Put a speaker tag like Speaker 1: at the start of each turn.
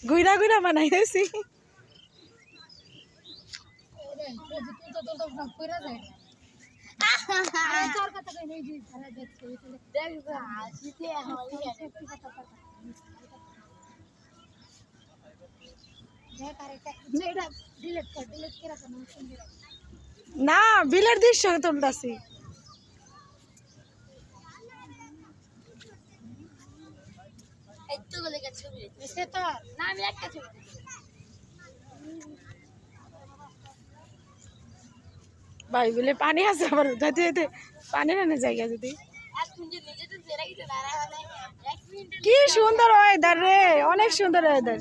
Speaker 1: গুইরা গুইরা বানাইছি না বিলের দৃশ্য তুলতাছি ভাই বলে পানি আছে আবার যাইতে যাইতে পানি না জায়গা যদি কি সুন্দর ওয়েদার রে অনেক সুন্দর ওয়েদার